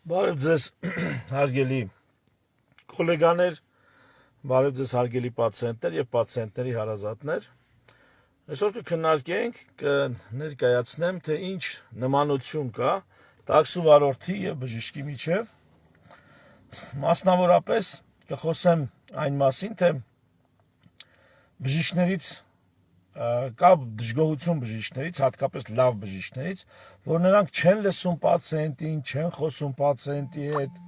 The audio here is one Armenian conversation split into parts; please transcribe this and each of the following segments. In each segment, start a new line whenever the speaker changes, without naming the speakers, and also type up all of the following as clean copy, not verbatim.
Բարև ձեզ, հարգելի գոլեգաներ, բարև ձեզ հարգելի պացիենտներ և պացիենտների հարազատներ։ Այսօր կքննարկենք, կներկայացնեմ, թե ինչ նմանություն կա տաքսու վարորդի և բժշկի միջև։ Մասնավորապես կխոսեմ այն մասին, թե բժիշկներից կա դժգոհություն բժիշկներից, հատկապես լավ բժիշկներից, որ նրանք չեն լսում պացիենտին, չեն խոսում պացիենտի հետ,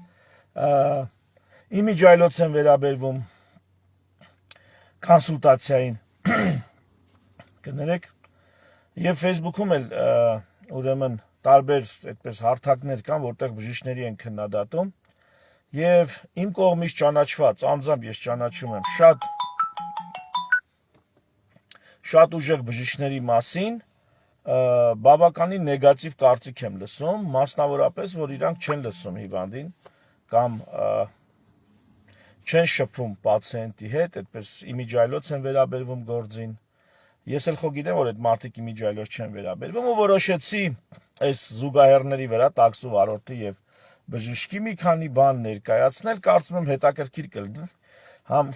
իմիջիայլոց են վերաբերվում կոնսուլտացիային, կներեք, եւ Facebook-ում էլ ուրեմն տարբեր այդպես հարթակներ կան, որտեղ բժիշկների են քննադատում, եւ իմ կողմից ճանաչված, անձամբ ես ճանաչում եմ շատ ուժեղ բժիշկների մասին բավականին նեգատիվ կարծիք եմ լսում, մասնավորապես, որ իրանք չեն լսում հիվանդին կամ չեն շփվում պացիենտի հետ, այդպես իմիջիայլոց են վերաբերվում գործին։ Ես էլ գիտեմ, որ այդ մարդիկ իմիջիայլոց չեն վերաբերվում ու որոշեցի այս զուգահեռների վրա տաքսու վարորդի եւ բժշկի մի քանի բան ներկայացնել, կարծում եմ հետաքրքիր կլինի, համ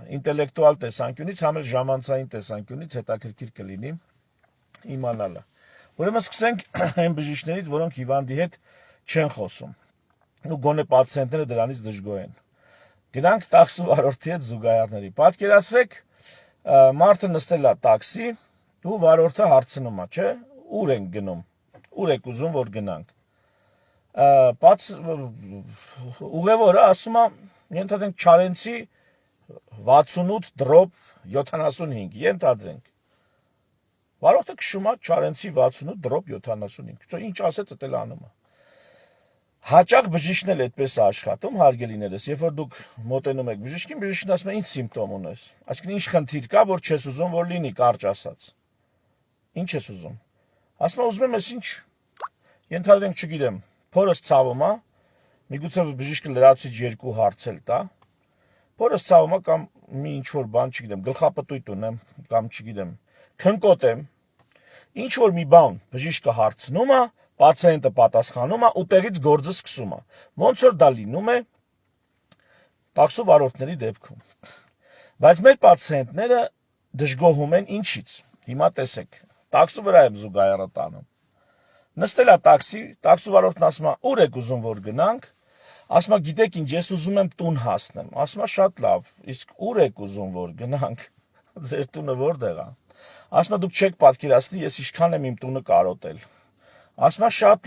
ինտելեկտուալ տեսանկյունից, համ էլ ժամանցային տեսանկյունից հետաքրքիր կլինի իմանալը։ Ուրեմն սկսենք այն բժիշկներից, որոնք հիվանդի հետ չեն խոսում։ Ու գոնե պացիենտները դրանից դժգոհ են։ Գնանք տաքսու վարորդի հետ զուգահեռների։ Պատկերացրեք, մարդը նստել է տաքսի ու վարորդը հարցնում է, չէ՞, ուր ենք գնում։ Ուր եք ուզում որ գնանք։ Ուղևորը ասում է, ենթադրենք Չարենցի 68/75, ենթադրենք։ Վարորդը քշում է Չարենցի 68/75, ինչ ասեց, դա էլ անում է։ Հաճախ բժիշկն էլ այդպես է աշխատում, հարգելիներս, երբ որ դուք մոտենում եք բժիշկին, բժիշկն ասում է, ինչ սիմպտոմ ունես, այսինքն ինչ խնդիր կա, որ չես ուզում որ լինի, կարճ ասած։ Ինչ ես ուզում։ Ասում է, ուզում եմ ես ինչ, ենթադրենք, չգիտեմ, փորս ցավում է, միգուցե բժիշկը լրացուցիչ 2 հարց էլ տա, փորս ցավում է կամ մի ինչ որ բան, չգիտեմ, գլխապտույտ ունեմ կամ չգիտեմ, քնկոտ եմ, ինչ որ մի բան բժիշկը հարցնում է, պացիենտը պատասխանում է ու տեղից գործը սկսում է։ Ոնց որ դա լինում է տաքսու վարորդների դեպքում։ Բայց մեր պացիենտները դժգոհում են ինչից։ Հիմա տեսեք, տաքսու վրա եմ զուգահեռը տանում։ Նստել է տաքսի, տաքսու վարորդն ասում է, ուր եք ուզում որ գնանք, ասում է, գիտեք ինչ, ես ուզում եմ տուն հասնեմ, ասում է, շատ լավ, իսկ ուր եք ուզում որ գնանք, ձեր տունը որտեղ է, ասում է, դուք չեք պատկերացնի, ես ինչքան եմ իմ տունը կարոտել, ասում է, շատ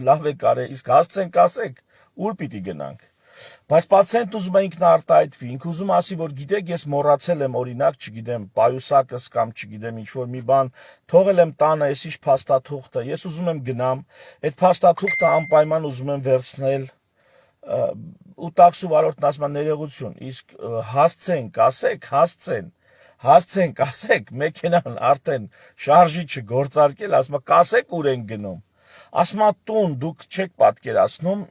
լավ եք արել, իսկ հասցենք ասեք, ուր պիտի գնանք, բայց պացիենտն ուզում է ինքնարտահայտվի, ինքը ուզում է ասի, որ գիտեք, ես մոռացել եմ, օրինակ, չգիտեմ, պայուսակս կամ չգիտեմ ինչ որ մի բան, թողել եմ տանը, ես ինչ փաստաթուղթը, ես ուզում եմ գնամ, այդ փաստաթուղթը անպայման ուզում եմ վերցնել, ու տաքսու վարորդն ասում է, ներողություն, իսկ հասցենք ասեք, հասցենք ասեք, մեքենան արդեն շարժի չգործարկել, ասում է, կասեք ուր ենք գնում, ասում է, տուն, դուք չեք պատկերացնում,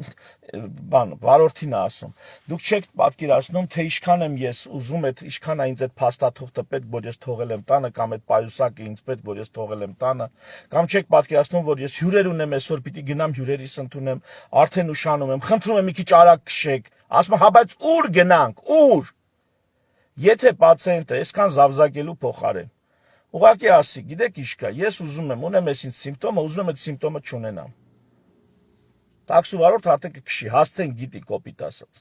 վարորդին է ասում, դուք չեք պատկերացնում, թե ինչքան եմ ես ուզում, ինչքան է ինձ այդ փաստաթուղթը պետք, որ ես թողել եմ տանը, կամ այդ պայուսակը ինձ պետք, որ ես թողել եմ տանը, կամ չեք պատկերացնում, որ ես հյուրեր ունեմ այսօր, պիտի գնամ հյուրերիս ընդունեմ, արդեն ուշանում եմ, խնդրում եմ մի քիչ արագ քշեք, ասում է, հա բայց ուր գնանք, ուր։ Եթե պացիենտը այսքան զավզակելու փոխարեն ուղղակի ասի, գիտեք ինչ կա, ես ուզում եմ, ունեմ այս ինձ սիմպտոմը, ուզում եմ այդ սիմպտոմը չունենամ։ Տաքսու վարորդը արդեն կքշի, հասցեն գիտի կոպիտ ասած։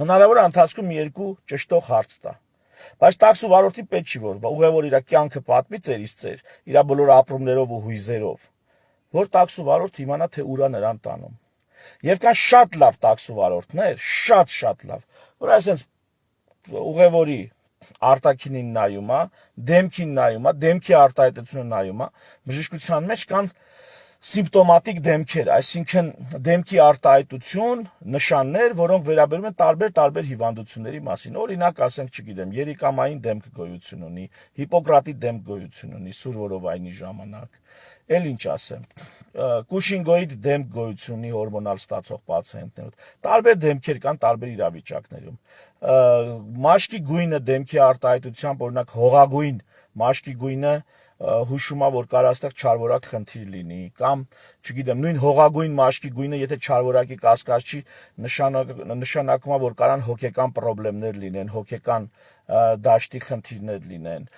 Հնարավոր է ընթացքում մի երկու ճշտող հարց տա։ Բայց տաքսու վարորդի պետք չի որ ուղևոր իր կյանքը պատմի ծերից ծեր, իր բոլոր ապրումներով ու հույզերով, որ տաքսու վարորդը իմանա թե ուր է նրան տանում։ Եվ կան շատ լավ տաքսու վարորդներ, շատ լավ, որ այսպես ուղևորի արտաքինին նայում է, դեմքին նայում է, դեմքի արտահայտությունը նայում է, բժշկության մեջ կան սիմպտոմատիկ դեմքեր, այսինքն դեմքի արտահայտություն, նշաններ, որոնք վերաբերում են տարբեր հիվանդությունների մասին։ Օրինակ, ասենք, չգիտեմ, երիկամային դեմք գոյություն ունի, Հիպոկրատի դեմք գոյություն ունի սուրվորովայնի ժամանակ։ Էլ ինչ ասեմ, Կուշինգոիդ դեմք գոյություն ունի հորմոնալ ստացող պացիենտներով։ Տարբեր դեմքեր կան տարբեր իրավիճակներում։ Մաշկի գույնը դեմքի արտահայտությամբ, օրինակ հողագույն մաշկի գույնը հուշումա, որ կարող այստեղ չարվորակ խնդիր լինի, կամ, չգիտեմ, նույն հողագույն մաշկի գույնը, եթե չարվորակի կասկած չի, նշանակում է, որ կարան հոգեկան խնդիրներ լինեն, հոգեկան դաշտի խնդիրներ լինեն։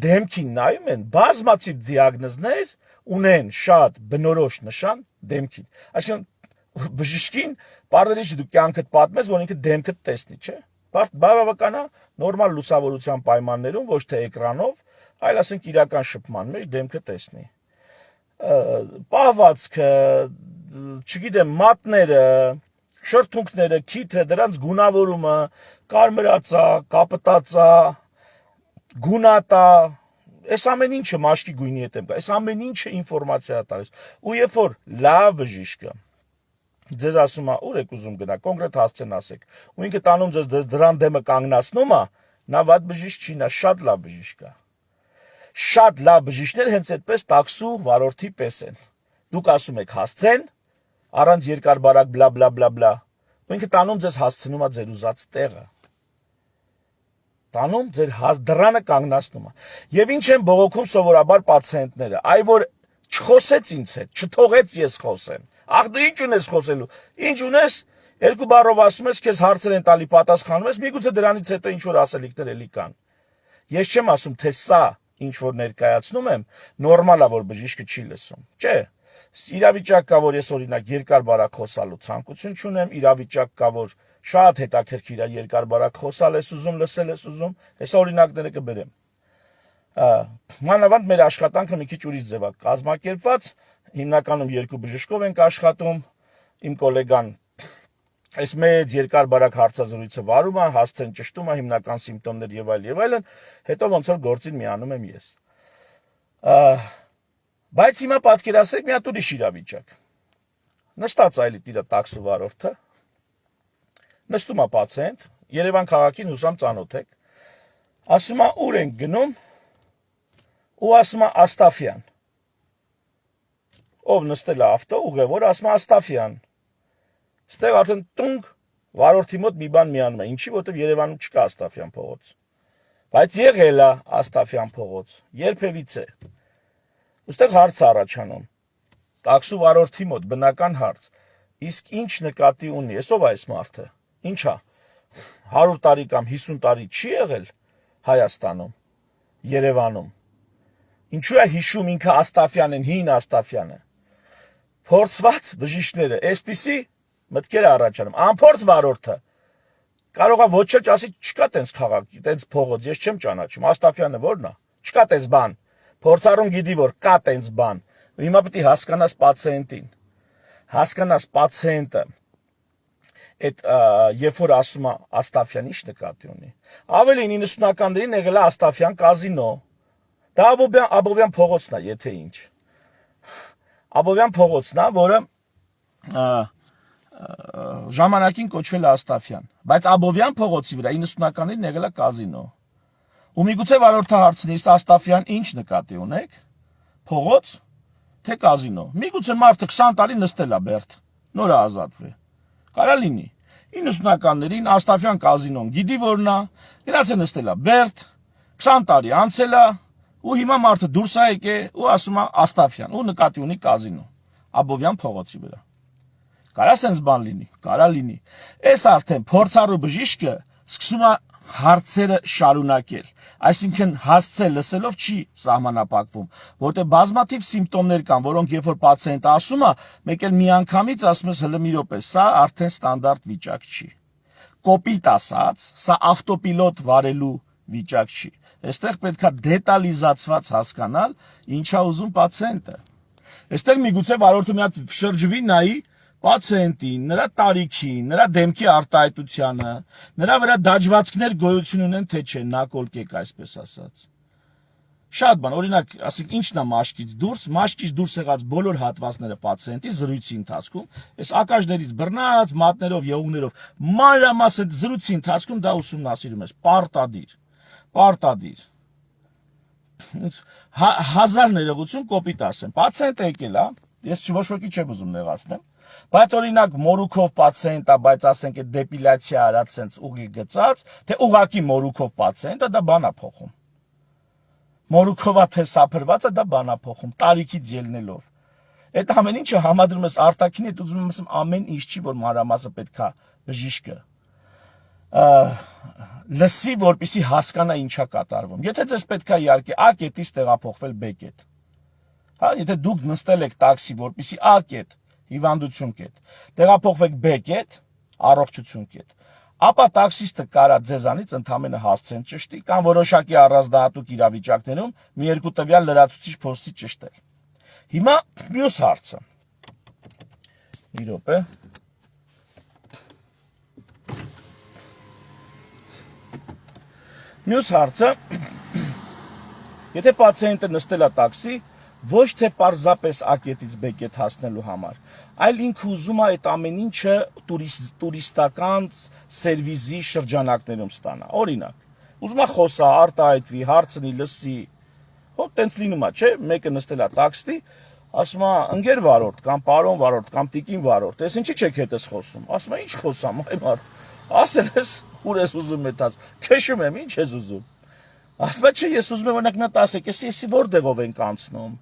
Դեմքին նայում են, բազմաթիվ դիագնոզներ ունեն շատ բնորոշ նշան դեմքին։ Այսինքն բժիշկին պարզելի չէ դու կյանքդ պատմես, որ ինքը դեմքդ տեսնի, չէ՞։ Բավական է նորմալ լուսավորության պայմաններում, ոչ թե էկրանով, այլ ասենք իրական շփման մեջ դեմքը տեսնի։ Պահվածքը, չգիտեմ, մատները, շրթունքները, քիթը, դրանց գունավորումը, կարմրածա, կապտածա, գունատա, այս ամեն ինչը մաշկի գույնի հետ եմ գա, այս ամեն ինչը ինֆորմացիա է տալիս։ Ու երբ որ լավ բժիշկը ձեզ ասում է, ուր եք ուզում գնա, կոնկրետ հասցեն ասեք, ու ինքը տանում ձեզ դրան դեմը կանգնացնում է, նա վատ բժիշկ չի, նա շատ լավ բժիշկ է։ Շատ լավ բժիշկներ հենց այդպես տաքսու վարորդի պես են։ Դուք ասում եք հասցեն, առանց երկար բարակ բլա բլա բլա բլա, ու ինքը տանում ձեզ հասցնում է ձեր ուզած տեղը։ Տանում ձեր դրանը կանգնացնում է։ Եվ ինչ են բողոքում սովորաբար պացիենտները, այ որ չխոսեց ինձ հետ, չթողեց ես խոսեմ։ Ախ դու ինչ ունես խոսելու։ Ինչ ունես, երկու բառով ասում ես, քեզ հարցեր են տալի, պատասխանում ես, միգուցե դրանից հետո ինչ որ ասելիքներ էլի կան։ Ես չեմ ասում, թե սա ինչ որ ներկայացնում եմ, նորմալ է, որ բժիշկը չի լսում։ Չէ։ Իրավիճակ կա, որ ես օրինակ երկար բարակ խոսալու ցանկություն չունեմ, իրավիճակ կա, որ շատ հետաքրքիր է երկար բարակ խոսալ ես ուզում, լսել ես ուզում, այս օրինակները կբերեմ։ Մանավանդ մեր աշխատանքը մի քիչ ուրիշ ձև է կազմակերպված, հիմնականում երկու բժիշկով ենք աշխատում, իմ գոլեգան այս մեծ երկար բարակ հարցազրույցը վարում է, հասցեն ճշտում է, հիմնական սիմպտոմներ եւ այլն, հետո ոնց որ գործին միանում եմ ես։ Բայց հիմա պատկերացրեք մի հատ ուրիշ իրավիճակ։ Նստած այլի տիրը տաքսու վարորդը, նստում է պացիենտ, Երևան քաղաքին հուսամ ծանոթ եք, ասում է ուր ենք գնում, ու ասում է Աստաֆյան։ Ով նստել է ավտո, ուղևորը ասում է Աստաֆյան։ Ստեղ արդեն տունգ վարորդի մոտ մի բան միանում է, ինչի, որտեղ Երևանում չկա Աստաֆյան փողոց։ Բայց եղել է Աստաֆյան փողոց, երբևիցե։ Ուստեղ հարց առաջանում։ Տաքսու վարորդի մոտ բնական հարց։ Իսկ ինչ նկատի ունի, ով է այս մարդը։ Ինչա։ 100 տարի կամ 50 տարի չի եղել Հայաստանում, Երևանում։ Ինչու է հիշում ինքը Աստաֆյանն, հին Աստաֆյանը։ Փորձված բժիշկները, այսպիսի մտքեր առաջանում։ Անփորձ վարորդը կարող է ոչ էլ ասի չկա տենց քաղաք, տենց փողոց, ես չեմ ճանաչում, Աստաֆյանը ո՞րն է։ Չկա տենց բան։ Փորձառուն գիտի, որ կա տենց բան։ Ու հիմա պետք է հասկանաս պացիենտին։ Հասկանաս պացիենտը։ Այդ երբ որ ասում է Աստաֆյան, ինչ նկատի ունի։ Ավելին 90-ականներին եղել է Աստաֆյան կազինո։ Դա Աբովյան փողոցն է, եթե ինչ։ Աբովյան փողոցն է, որը ժամանակին կոչվել է Աստաֆյան, բայց Աբովյան փողոցի վրա 90-ականներին եղել է կազինո։ Ու միգուցե վարորդը հարցնի, իսկ Աստաֆյան ինչ նկատի ունեք։ Փողոց, թե կազինո։ Միգուցե մարդը 20 տարի նստել է բերդ, նոր է ազատվել։ Կարա լինի։ 90-ականներին Աստաֆյան կազինոն գիտի որն է, գնաց է նստել է բերդ, 20 տարի անցել է, ու հիմա մարդը դուրս է եկել ու ասում է Աստաֆյան, ու նկատի ունի կազինո, Աբովյան փողոցի վրա։ Կարա սենց բան լինի, կարա լինի։ Այս արդեն փորձառու բժիշկը սկսում է հարցերը շարունակել, այսինքն հասցե լսելով չի սահմանապակվում, որտեղ բազմաթիվ սիմպտոմներ կան, որոնք երբ որ պացիենտը ասում է, մեկ էլ միանգամից ասում ես հլը մի րոպե, սա արդեն ստանդարտ վիճակ չի։ Կոպիտ ասած, սա ավտոպիլոտ վարելու վիճակ չի։ Այստեղ պետքա դետալիզացված հասկանալ, ինչա ուզում պացիենտը։ Այստեղ միգուցե վարորդը մի հատ շրջվի նայի պացիենտին, նրա տարիքին, նրա դեմքի արտահայտությանը, նրա վրա դաջվածքներ գոյություն ունեն, թե չէ, նա կոլկեք այսպես ասած։ Շատ բան, օրինակ, ասենք ինչն է մաշկից դուրս եղած բոլոր հատվածները պացիենտի զրույցի ընթացքում, այս ակաժներից բռնած, մատներով, եղունգներով, մանրամասն զրույցի ընթացքում դա ուսումնասիրում ես, պարտադիր։ Հազար ներողություն կոպիտ ասեմ, պացիենտը եկել է, ես ոչ ոքի չեմ ուզում նեղացնեմ, բայց օրինակ մորուքով պացիենտ է, բայց ասենք այդ դեպիլյացիա արած սենց ուղի գծած, թե ուղակի մորուքով պացիենտ է, դա բան է փոխում։ մորուքովա թե սափրվածը դա բանա փոխում, տարիքից ելնելով։ Այդ ամեն ինչը համադրում ես արտաքին հետ ուզում եմ ասեմ ամեն ինչ չի, որ մանրամասը պետքա բժիշկը լսի, որպեսի հասկանա ինչա կատարվում։ Եթե ձեզ պետքա իհարկե A կետից տեղափոխվել B կետ։ Հա, եթե դուք նստել եք տաքսի, որպեսի A կետ, հիվանդություն կետ, տեղափոխվեք B կետ, առողջություն կետ, ապա տաքսիստը կարա ձեզանից ընդամենը հասցեն ճշտի կամ որոշակի առանձնահատուկ իրավիճակներում մի երկու տվյալ լրացուցիչ փորձի ճշտել։ Հիմա մյուս հարցը։ Մի րոպե։ Մյուս հարցը, եթե պացիենտը նստել է տաքսի, ոչ թե պարզապես A կետից B կետ հասնելու համար, այլ ինքը ուզում է այդ ամեն ինչը տուրիստական սերվիզի շրջանակներում ստանա։ Օրինակ, ուզում է խոսա, արտահայտվի, հարցնի, լսի։ Հոտ տենց լինում է, չէ՞, մեկը նստել է տաքսի, ասում է ընկեր վարորդ կամ պարոն վարորդ կամ տիկին վարորդ, ես ինչի չեք հետս խոսում։ Ասում է ինչ խոսամ, այ մար։ Ասել ես ուր ես ուզում մետած, քեշում եմ, ինչ ես ուզում։ Ասում է չէ, ես ուզում եմ օրինակ նա ասեք, ես որտեղով ենք անցնում,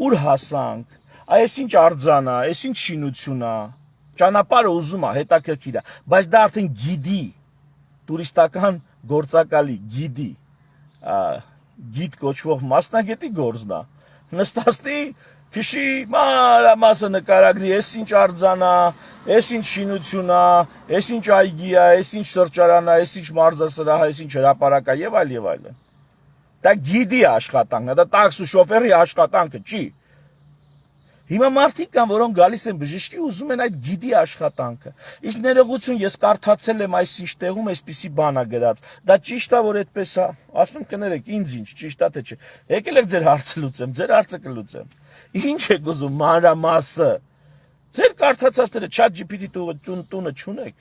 ուր հասանք, այս ինչ արձան է, այս ինչ շինություն է, ճանապարհը ուզում է, հետաքրքիր է, բայց դա արդեն գիդի, տուրիստական գործակալի գիդի, գիդ կոչվող մասնագետի գործն է։ Նստածնի քշի մանրամասը նկարագրի, այս ինչ արձան է, այս ինչ շինություն է, այս ինչ այգի է, այս ինչ սրճարան է, այս ինչ մարզասրահ է, այս ինչ հրապարակ է եւ այլն։ Դա գիդի աշխատանքն է, դա տաքսի շոֆերի աշխատանքը չի։ Հիմա մարդիկ կան, որոնք գալիս են բժշկի, ուզում են այդ գիդի աշխատանքը։ Իսկ ներողություն, ես կարդացել եմ այսինչ տեղում այսպիսի բան է գրած։ Դա ճիշտ է, որ այդպես է։ Ասում կներեք, ինձ ինչ, ճիշտ է թե չէ։ Եկել եք ձեր հարցը լուծեմ, ձեր հարցը կլուծեմ։ Ինչ եք ուզում մանրամասը։ Ձեր կարդացածները ChatGPT տունը չունեք։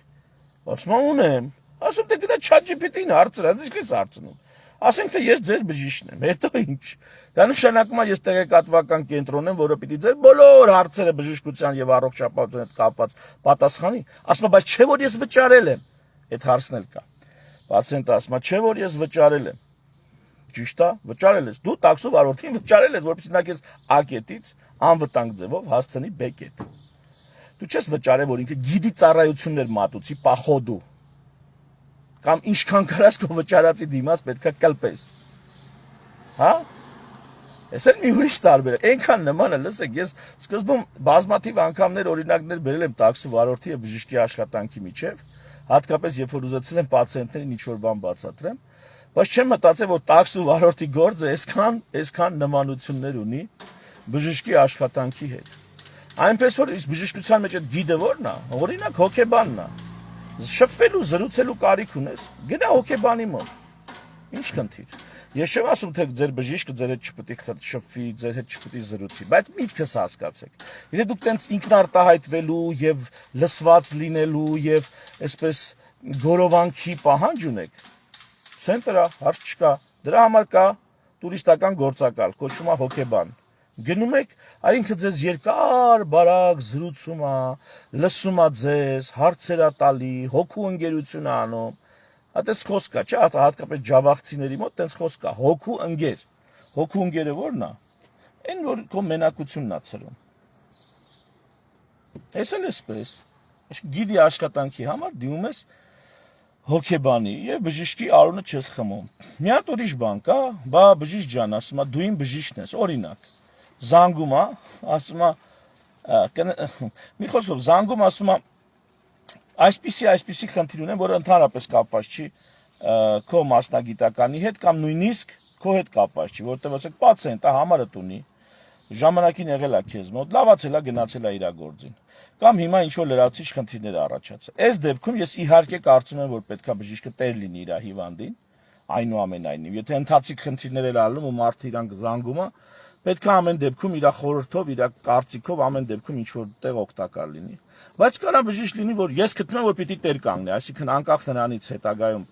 Ասում ունեմ։ Ասում դե գնա ChatGPT-ին հարցրա, դες քեզ հարցնում։ Ասենք թե ես ձեր բժիշկն եմ, հետո ինչ։ Դա նշանակում է ես տեղեկատվական կենտրոն եմ, որը պիտի ձեր բոլոր հարցերը բժշկության եւ առողջապահության հետ կապված պատասխանի։ Ասում է, բայց չէ որ ես վճարել եմ։ Այդ հարցն էլ կա։ Պացիենտը ասում է, չէ որ ես վճարել եմ։ Ճիշտ է, վճարել ես։ Դու տաքսու վարորդին վճարել ես, որպեսզի նա քեզ A կետից անվտանգ ձևով հասցնի B կետ։ Դու չես վճարել, որ ինքը գիդի ծառայություններ մատուցի, պախոդու։ Կամ ինչքան կարաս քո վճարածի դիմաց պետքա կլպես։ Հա? Ես էլ մի ուրիշ տարբեր։ Այնքան նման է, լսեք, ես սկզբում բազմաթիվ անգամներ օրինակներ բերել եմ տաքսի վարորդի եւ բժշկի աշխատանքի միջեւ, հատկապես երբ որ ուզեցել եմ պացիենտներին ինչ-որ բան բացատրեմ, բայց չեմ մտածել, որ տաքսի վարորդի գործը այսքան նմանություններ ունի բժշկի աշխատանքի հետ։ Այնպես որ բժշկության մեջ այդ գիդը որն է, օրինակ հոգեբանն է։ Շփվելու, զրուցելու կարիք ունես, գնա հոգեբանի մոտ։ Ինչ խնդիր։ Ես չեմ ասում, թե ձեր բժիշկը ձեր հետ չպետք է շփվի, ձեր հետ չպետք է զրուցի, բայց միտքս հասկացեք։ Եթե դուք տենց ինքնարտահայտվելու եւ լսված լինելու եւ այսպես գորովանքի պահանջ ունեք, ցենտրա հարց չկա։ Դրա համար կա տուրիստական գործակալ, կոչվում է հոգեբան։ Գնում եք, այնքը ձեզ երկար բարակ զրուցում է, լսում է ձեզ, հարցեր է տալի, հոգու ընկերություն է անում։ Այդպես խոսք կա, չէ՞, հատկապես ջավախցիների մոտ տենց խոսք կա, հոգու ընկեր։ Հոգու ընկերը ո՞րն է։ Այն որ քո մենակությունն է ցրում։ Էս էլ էսպես։ Գիդի աշխատանքի համար դիմում ես հոգեբանի եւ բժշկի արունը չես խմում։ Մի հատ ուրիշ բան կա, բա բժիշկ ջան, ասում է, դու իմ բժիշկն ես, օրինակ։ Զանգում է, ասում է, մի խոսքով զանգում ասում է, այսպիսի խնդիր ունեմ, որը ընդհանրապես կապված չի քո մասնագիտականի հետ կամ նույնիսկ քո հետ կապված չի, որտեղ ասեք պացիենտը համարդ ունի, ժամանակին եղել է քեզ մոտ, լավացել է, գնացել է իր գործին։ Կամ հիմա ինչ որ լրացուցիչ խնդիրներ առաջացել։ Այս դեպքում ես իհարկե կարծում եմ, որ պետքա բժիշկը տեր լինի իր հիվանդին, այնուամենայնիվ, եթե ընթացիկ խնդիրներ էլ ալնում ու մարդը իրան զանգում է, պետք է ամեն դեպքում իր խորհրդով, իր կարծիքով ամեն դեպքում ինչ որ տեղ օգտակար լինի։ Բայց կարա բժիշկ լինի, որ ես գտնում եմ, որ պիտի տեր կանգնի, այսինքն անկախ նրանից հետագայում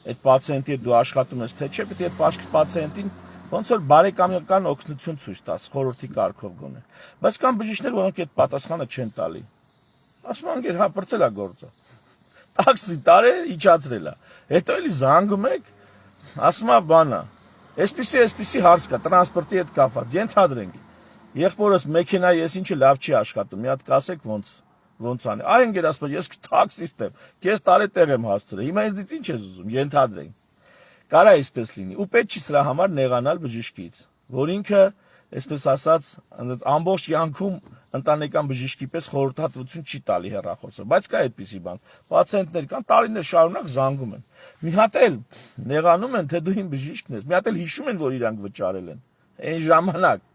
այդ պացիենտի հետ դու աշխատում ես թե չէ, պիտի այդ պացիենտին ոնց որ բարեկամական օգնություն ցույց տաս, խորհրդի կարգով գոնե։ Բայց կան բժիշկներ, որոնք այդ պատասխանը չեն տալի։ Ասում են, հա, բրծել է գործը։ Տաքսի տարե իջացրել է։ Հետո էլի զանգում եք, ասում է բանա։ Այսպիսի հարց կա տրանսպորտի հետ կապված։ Ենթադրենք, եղբորս մեքենայի ես ինչը լավ չի աշխատում, մի հատ կասեք ոնց անի։ Այ ընկերասպան, ես տաքսիստ եմ, քեզ տարետեղ եմ հասցրել։ Հիմա ինձ ինչ ես ուզում, ենթադրենք։ Կարա այսպես լինի, ու պետք չի սրա համար նեղանալ բժիշկից, որ ինքը, այսպես ասած, ամբողջ յանքում ընտանեկան բժիշկի պես խորհրդատվություն չի տալի հեռախոսը, բայց կա այդպիսի բան։ Պացիենտներ կան, տարիներ շարունակ զանգում են։ Մի հատ էլ նեղանում են, թե դու իմ բժիշկն ես։ Մի հատ էլ հիշում են, որ իրանք վճարել են։ Այն ժամանակ։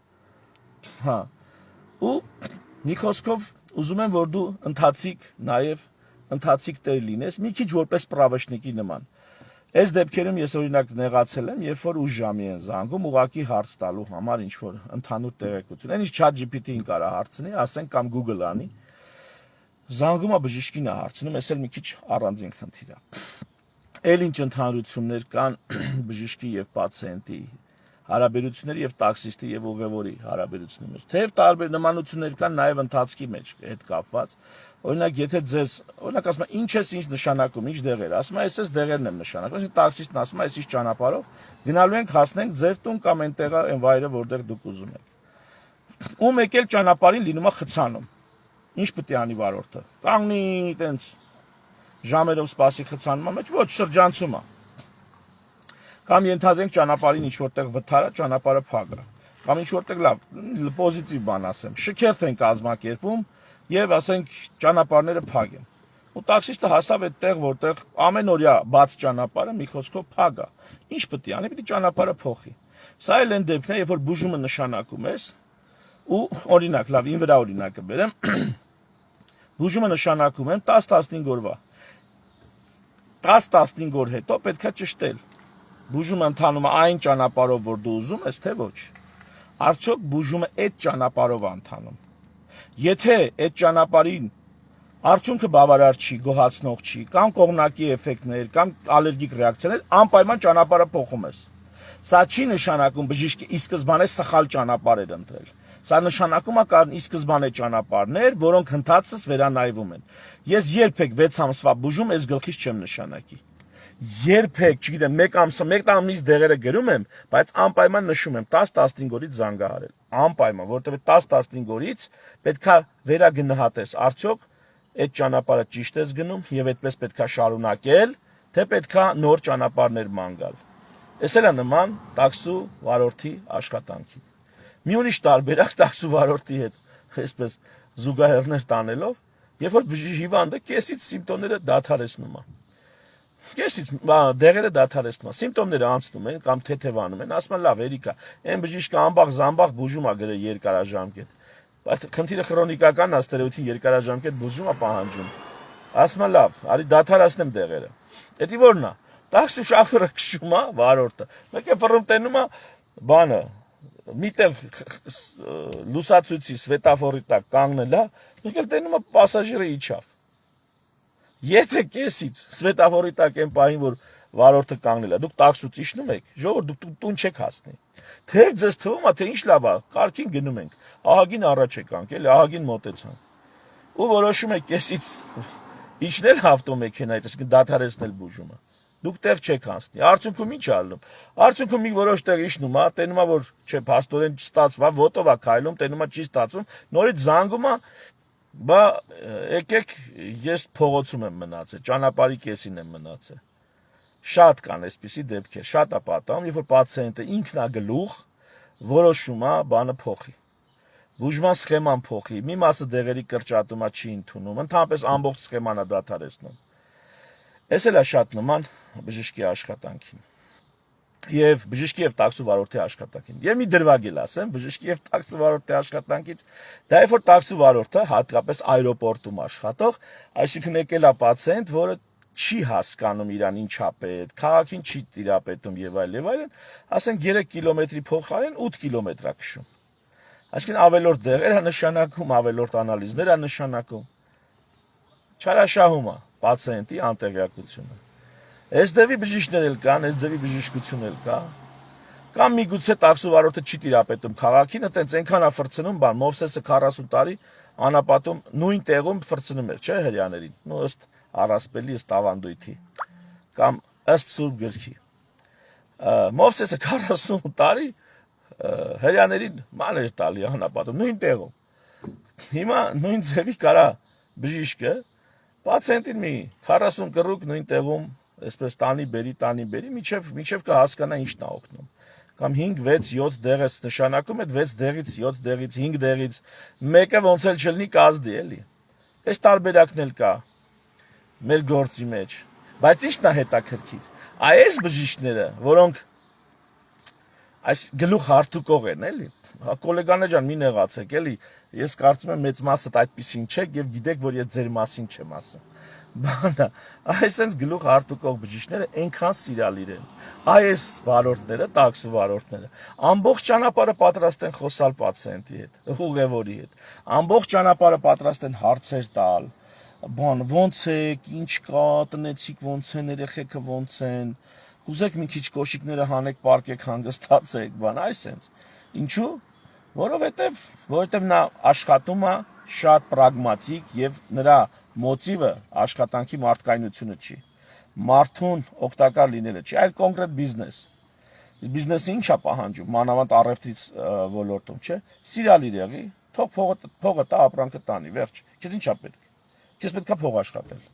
Հա։ Ու մի խոսքով ուզում եմ, որ դու ընթացիկ տեր լինես, մի քիչ որպես պրավեշնիկի նման։ Այս դեպքերում ես օրինակ նեղացել եմ, երբ որ ուժ ժամի են զանգում, ուղակի հարց տալու համար ինչ որ ընդհանուր տեղեկություն։ Այն ինչ ChatGPT-ին կարա հարցնի, ասենք կամ Google անի։ Զանգում է բժիշկին է հարցնում, ես էլ մի քիչ առանձին խնդիր է։ Էլ ինչ ընդհանրություններ կան բժիշկի եւ պացիենտի հարաբերությունների եւ տաքսիստի եւ ուղևորի հարաբերությունների մեջ։ Թեև տարբեր նմանություններ կան նաեւ ընթացքի մեջ հետ կապված։ Օրինակ, եթե ձեզ, օրինակ ասում եմ, ինչ ես ինչ նշանակում, ինչ դեղեր, ասում եմ, ես դեղերն եմ նշանակում, այսինքն տաքսիստն ասում է, այս ինչ ճանապարհով գնալու ենք հասնենք ձեր տուն կամ այն տեղը, այն վայրը, որտեղ դուք ուզում եք։ Ու մեկ էլ ճանապարհին լինում է խցանում։ Ինչ պետք է անի վարորդը։ Կանգնի, տենց ժամերով սպասի խցանումա մեջ, ոչ շրջանցում է։ Կամ ենթադրենք ճանապարհին ինչ որտեղ վթար է, ճանապարհը փակ է։ Կամ ինչ որտեղ լավ, պոզիտիվ բան ասեմ, շքերթ են կազմակերպում եւ ասենք ճանապարհները փակ են։ Ու տաքսիստը հասավ այդ տեղ, որտեղ ամենօրյա բաց ճանապարհը մի խոսքով փակ է։ Ինչ պետք է անի, պետք է ճանապարհը փոխի։ Սա էլ այն դեպքն է, երբ որ բուժումը նշանակում ես, ու օրինակ, լավ, ին վրա օրինակը բերեմ։ Բուժումը նշանակում եմ 10-15 օրվա։ 10-15 օր հետո պետք է ճշտել։ Բուժումը ընթանում է այն ճանապարհով, որ դու ուզում ես, թե ոչ։ Արդյոք բուժումը այդ ճանապարհով է ընթանում։ Եթե այդ ճանապարհին արդյունքը բավարար չի, գոհացնող չի, կամ կողմնակի էֆեկտներ, կամ ալերգիկ ռեակցիաներ, անպայման ճանապարհը փոխում ես։ Սա չի նշանակում բժիշկը ի սկզբանե սխալ ճանապարհ էր ընտրել։ Սա նշանակում է կան ի սկզբանե ճանապարհներ, որոնք ընթացս վերանայվում են։ Ես երբեք 6 ամսվա բուժում այս գլխից չեմ նշանակի։ Երբեք, չգիտեմ, 1 ամսից դեղերը գրում եմ, բայց անպայման նշում եմ 10-15 օրից զանգահարել։ Անպայման, որովհետև 10-15 օրից պետքա վերագնահատես, արդյոք այդ ճանապարհը ճիշտ ես գնում եւ այդպես պետքա շարունակել, թե պետքա նոր ճանապարհներ ման գալ։ Էս էլ է նման տաքսու վարորդի աշխատանքի։ Մի ուրիշ տարբերակ տաքսու վարորդի հետ, այսպես զուգահեռներ տանելով, երբ որ հիվանդը կեսից սիմպտոմները դադարեցնում է։ Կեսից դեղերը դադարեցնում է, սիմպտոմները անցնում են կամ թեթևանում են, ասում են լավ, երիկա, այն բժիշկը ամբախ-զամբախ բուժում է գրել երկարաժամկետ։ Բայց խնդիրը քրոնիկական է, ստերեոտիպ երկարաժամկետ բուժում է պահանջում։ Ասում է լավ, արի դադարացնեմ դեղերը։ Էդի որն է։ Տաքսի շոֆերը քշում է վարորդը։ Մեկ է բռնում տենում է բանը, միտեղ լուսացույցի սվետաֆորի տակ կանգնել է, մեկ էլ տենում է պասաժիրը իջավ։ Եթե կեսից սվետաֆորի տակ են պահին, որ վարորդը կանգնել է, դուք տաքսուց իջնում եք, ժողովուրդ դուք տուն չեք հասնի։ Թե ձեզ թվում է, թե ինչ լավ է, կարգին գնում ենք, ահագին առաջ եկանք, էլի ահագին մոտեցանք։ Ու որոշում եք կեսից իջնել ավտոմեքենայից, այսինքն դադարեցնել բուժումը։ Դուք տեղ չեք հասնի։ Արդյունքում ինչ ալնում։ Արդյունքում մի որոշ տեղ իջնում է, տենում է, որ չէ, փաստորեն չստացվա, ոտով է քայլում, տենում է չի ստացվում, նորից զանգում է, բա եկեք ես փողոցում եմ մնացել, ճանապարհի կեսին եմ մնացել։ Շատ կան այսպիսի դեպքեր, շատ է պատահում, երբ որ պացիենտը ինքնագլուխ որոշում է բանը փոխի։ Բուժման սխեման փոխի, մի մասը դեղերի կրճատումա չի ընդունում, ընդհանրապես ամբողջ սխեման է դադարեցնում։ Էս էլ է շատ նման բժշկի աշխատանքին։ Եվ բժշկի եւ տաքսու վարորդի աշխատանքին։ Եվ մի դրվագ էլ ասեմ, բժշկի եւ տաքսու վարորդի աշխատանքից, դա է որ տաքսու վարորդը հատկապես աերոպորտում աշխատող, այսինքն եկել է պացիենտ, որը չի հասկանում իրան ինչա պետք, քաղաքին չի տիրապետում եւ այլն, ասենք 3 կիլոմետրի փոխարեն 8 կիլոմետր է քշում։ Այսինքն ավելորդ դեղեր է նշանակում, ավելորդ անալիզներ է նշանակում։ Չարաշահում է պացիենտի անտեղյակությունը։ Այս դեպի բժիշկներ էլ կան, այս ձևի բժշկություն էլ կա։ Կամ միգուցե տաքսու վարորդը չի տիրապետում քաղաքին, այտենց այնքան է ֆրցնում, բան Մովսեսը 40 տարի անապատում նույն տեղում ֆրցնում էր, չէ, հрьяաներին։ Նու ըստ առասպելի, ըստ ավանդույթի կամ ըստ Սուրբ գրքի։ Մովսեսը 40 տարի հрьяաներին ման էր տալի անապատում նույն տեղում։ Հիմա նույն ձևի կարա բժիշկը պացիենտին մի 40 կռուկ նույն տեղում այսպես տանի բերի միջև կհասկանա ինչն է օգնում։ Կամ 5, 6, 7 դեղից նշանակում այդ 6 դեղից, 7 դեղից, 5 դեղից մեկը ոնց էլ չլինի կազդի էլի։ Այս տարբերակն էլ կա մեր գործի մեջ։ Բայց ի՞նչն է հետաքրքիր։ Այս բժիշկները, որոնք այս գլուխ հարթուկող են, էլի։ Գոլեգաներ ջան, մի նեղացեք, էլի։ Ես կարծում եմ մեծ մասը այդպեսին չեք եւ գիտեք, որ ես ձեր մասին չեմ ասում։ Բանա, այսպես գլուխ հարթուկող բժիշկները այնքան սիրալիր են։ Այս վարորդները, տաքսի վարորդները, ամբողջ ճանապարհը պատրաստ են խոսալ պացիենտի հետ, ուղևորի հետ։ Ամբողջ ճանապարհը պատրաստ են հարցեր տալ։ Բան, ո՞նց եք, ինչ կա, տնեցիք ո՞նց են, երեխեքը ո՞նց են։ Ուզեք մի քիչ կոշիկները հանեք, պարկեք, հանգստացեք, բան, այսպես։ Ինչու՞։ Որովհետև նա աշխատում է շատ պրագմատիկ եւ նրա մոտիվը աշխատանքի մարդկայնությունը չի։ Մարդուն օգտակար լինելը չի, այլ կոնկրետ բիզնես։ Բիզնեսը ի՞նչ է պահանջում, մանավանդ առևտրից ոլորտում, չէ՞։ Սիրալիր եղի, թող փողը տա, ապրանքը տանի, վերջ։ Քեզ ի՞նչ է պետք։ Քեզ պետք է փող աշխատել։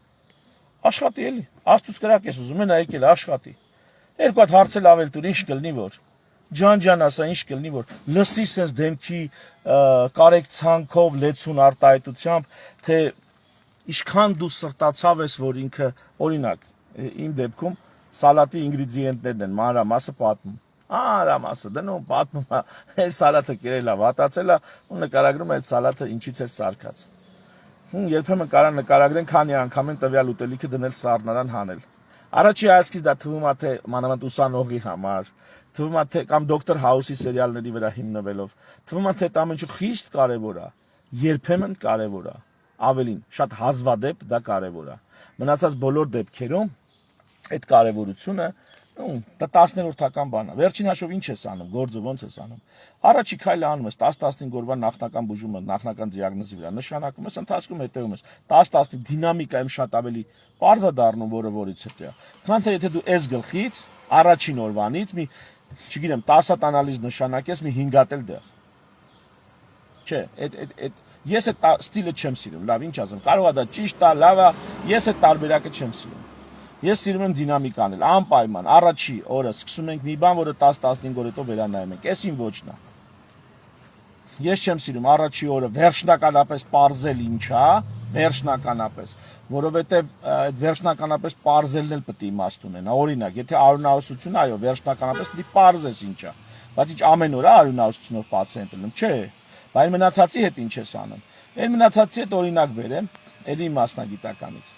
Աշխատի էլի, Աստծուց կրակ ես ուզում, մենա եկել աշխատի։ Երկու հատ հարցել ավել դուր ինչ կլինի որ։ Ջան ասա ինչ կլինի որ լսի sense դեմքի կարեկցանքով լեցուն արտահայտությամբ թե ինչքան դու սրտացավ ես որ ինքը օրինակ իմ դեպքում սալատի ինգրեդիենտներն են մանրամասը պատմում մանրամասը դնում պատմում այս սալատը կերել է վատացել է ու նկարագրում է այդ սալատը ինչից է սարքած երբեմն կարա նկարագրեն քանի անգամ են տվյալ ուտելիքը դնել սառնարան հանել Առաջի հայացքից դա թվում է թե մանավանդ ուսանողի համար, թվում է թե կամ Դոկտոր Հաուսի սերիալների վրա հիմնվելով, թվում է թե դա ամենը խիստ կարևոր է, երբեմն կարևոր է, ավելին, շատ հազվադեպ դա կարևոր է։ Մնացած բոլոր դեպքերում այդ կարևորությունը դա 10-րդական բան է։ Վերջին հաշվով ինչ ես անում, գործը ո՞նց ես անում։ Առաջի քայլը անում ես 10-15 օրվա նախնական բուժումը, նախնական դիագնոզի վրա, նշանակում ես ընթացքում հետևում ես 10-15 դինամիկայում շատ ավելի պարզ է դառնում որից հետո։ Քան թե եթե դու այս գլխից առաջին օրվանից մի, չգիտեմ, 10 հատ անալիզ նշանակես, մի 5 հատ էլ դեղ։ Չէ, ես այդ ստիլը չեմ սիրում։ Լավ, ինչ ասեմ, կարող է դա ճիշտ է, լավ է, ես այդ տարբերակը չեմ սիրում։ Ես սիրում եմ դինամիկ անել, անպայման, առաջի օրը սկսում ենք մի բան, որը 10-15 օր հետո վերանայում ենք, էսին ոչն է։ Ես չեմ սիրում առաջի օրը վերջնականապես պարզել ինչ է, վերջնականապես, որովհետև այդ վերջնականապես պարզելն էլ պետք է իմաստ ունենա, օրինակ, եթե արյունահոսություն, այո, վերջնականապես պետք է պարզես ինչ է, բայց ինչ ամեն օր է արյունահոսությունով պացիենտ լինում, չէ, բայց մնացածի հետ ինչ ես անում։ Այն մնացածի հետ օրինակ բերեմ, ելի մասնագիտականից։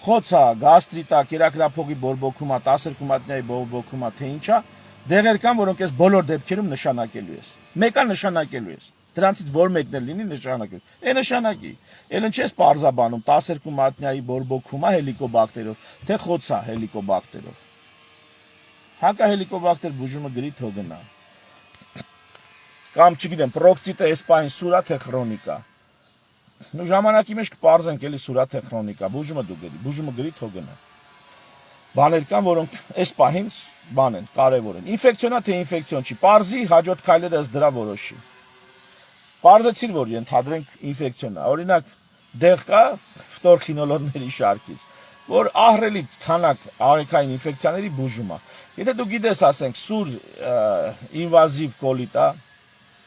Խոցա, գաստրիտա, կերակրափողի բորբոքումա, 12 մատնիայի բորբոքումա, թե ինչա, դեղեր կան, որոնք ես բոլոր դեպքերում նշանակելու ես։ Մեկը նշանակելու ես։ Դրանցից որ մեկն էլ լինի նշանակելու։ Է նշանակի։ Ելն չես պարզաբանում 12 մատնիայի բորբոքումա հելիկոբակտերով, թե խոցա հելիկոբակտերով։ Հակա հելիկոբակտեր բուժումը գրի թող գնա։ Կամ չգիտեմ, պրոկցիտը էսպայն սուրա թե քրոնիկա։ Նու ժամանակի մեջ կպարզենք էլի սուրա թե քրոնիկա, բուժումը դու գրի, բուժումը գրի թող գնա։ Բաներ կան, որոնք այս պահին բան են, կարևոր են։ Ինֆեկցիոնա թե ինֆեկցիոն չի, պարզի հաջորդ քայլերը ըստ դրա որոշի։ Պարզեցին, որ ենթադրենք ինֆեկցիոնա, օրինակ դեղ կա ֆտորխինոլորների շարքից, որ ահռելի քանակ աղեկային ինֆեկցիաների բուժում է։ Եթե դու գիտես, ասենք, սուր ինվազիվ կոլիտ է,